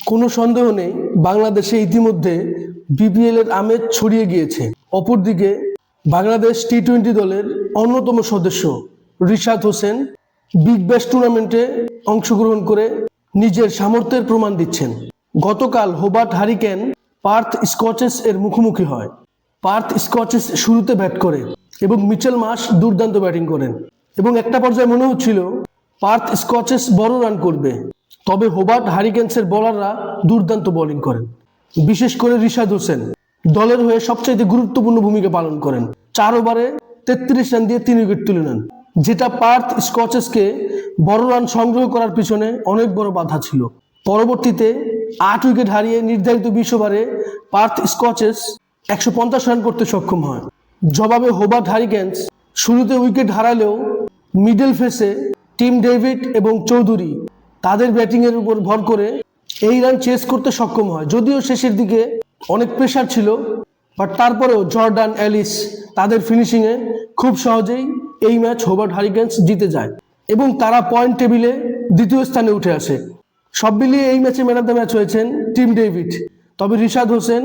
কোনো সন্দেহ নেই, বাংলাদেশে ইতিমধ্যে বিপিএল এর আমেজ ছড়িয়ে গিয়েছে। অপরদিকে বাংলাদেশ টি-20 দলের অন্যতম সদস্য রিশাদ হোসেন বিগ ব্যাশ টুর্নামেন্টে অংশগ্রহণ করে নিজের সামর্থ্যের প্রমাণ দিচ্ছেন। গতকাল হোবার্ট হারিকেন পার্থ স্কচেস এর মুখোমুখি হয়। পার্থ স্কচেস শুরুতে ব্যাট করে এবং মিচেল মার্শ দুর্দান্ত ব্যাটিং করেন এবং একটা পর্যায়ে মনে হচ্ছিল পার্থ স্কচেস বড় রান করবে। তবে হোবার্ট হারিকেন্সের বোলাররা দুর্দান্ত বোলিং করেন। বিশেষ করে রিশাদ হোসেন দলের হয়ে সবচাইতে গুরুত্বপূর্ণ ভূমিকা পালন করেন। 4 ওভারে 33 রান দিয়ে 3 উইকেট তুলে নেন, যেটা পার্থ স্কচেসকে বড় রান সংগ্রহ করার পিছনে অনেক বড় বাধা ছিল। পরবর্তীতে 8 উইকেট হারিয়ে নির্ধারিত 20 ওভারে পার্থ স্কচেস 150 রান করতে সক্ষম হয়। জবাবে হোবার্ট হারিকেন্স শুরুতে উইকেট হারালেও মিডল ফেসে টিম ডেভিড এবং চৌধুরী তাদের ব্যাটিংয়ের উপর ভর করে এই রান চেস করতে সক্ষম হয়। যদিও শেষের দিকে অনেক প্রেশার ছিল, বাট তারপরেও জর্ডান এলিস তাদের ফিনিশিংয়ে খুব সহজেই এই ম্যাচ হোবার্ট হারিকেন্স জিতে যায় এবং তারা পয়েন্ট টেবিলে দ্বিতীয় স্থানে উঠে আসে। সব মিলিয়ে এই ম্যাচে ম্যান অফ দ্য ম্যাচ হয়েছেন টিম ডেভিড। তবে রিশাদ হোসেন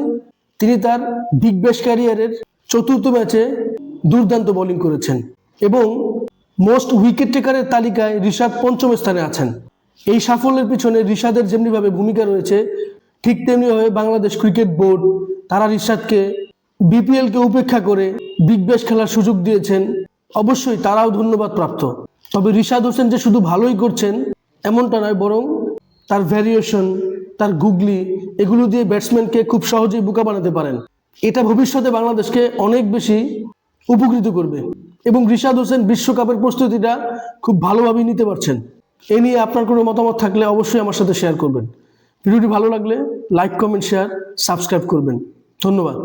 তিনি তার বিগ ব্যাশ ক্যারিয়ারের 4র্থ ম্যাচে দুর্দান্ত বোলিং করেছেন এবং মোস্ট উইকেট টেকারের তালিকায় রিশাদ 5ম স্থানে আছেন। এই সাফল্যের পিছনে রিশাদের যেমনিভাবে ভূমিকা রয়েছে, ঠিক তেমনিভাবে বাংলাদেশ ক্রিকেট বোর্ড তারা রিশাদকে বিপিএলকে উপেক্ষা করে বিগ ব্যাশ খেলার সুযোগ দিয়েছেন। অবশ্যই তারাও ধন্যবাদ প্রাপ্ত। তবে রিশাদ হোসেন যে শুধু ভালোই করছেন এমনটা নয়, বরং তার ভ্যারিয়েশন, তার গুগলি, এগুলো দিয়ে ব্যাটসম্যানকে খুব সহজেই বোকা বানাতে পারেন। এটা ভবিষ্যতে বাংলাদেশকে অনেক বেশি উপকৃত করবে এবং রিশাদ হোসেন বিশ্বকাপের প্রস্তুতিটা খুব ভালোভাবেই নিতে পারছেন। এ নিয়ে আপনার কোনো মতামত থাকলে অবশ্যই আমার সাথে শেয়ার করবেন। ভিডিওটি ভালো লাগলে লাইক, কমেন্ট, শেয়ার, সাবস্ক্রাইব করবেন। ধন্যবাদ।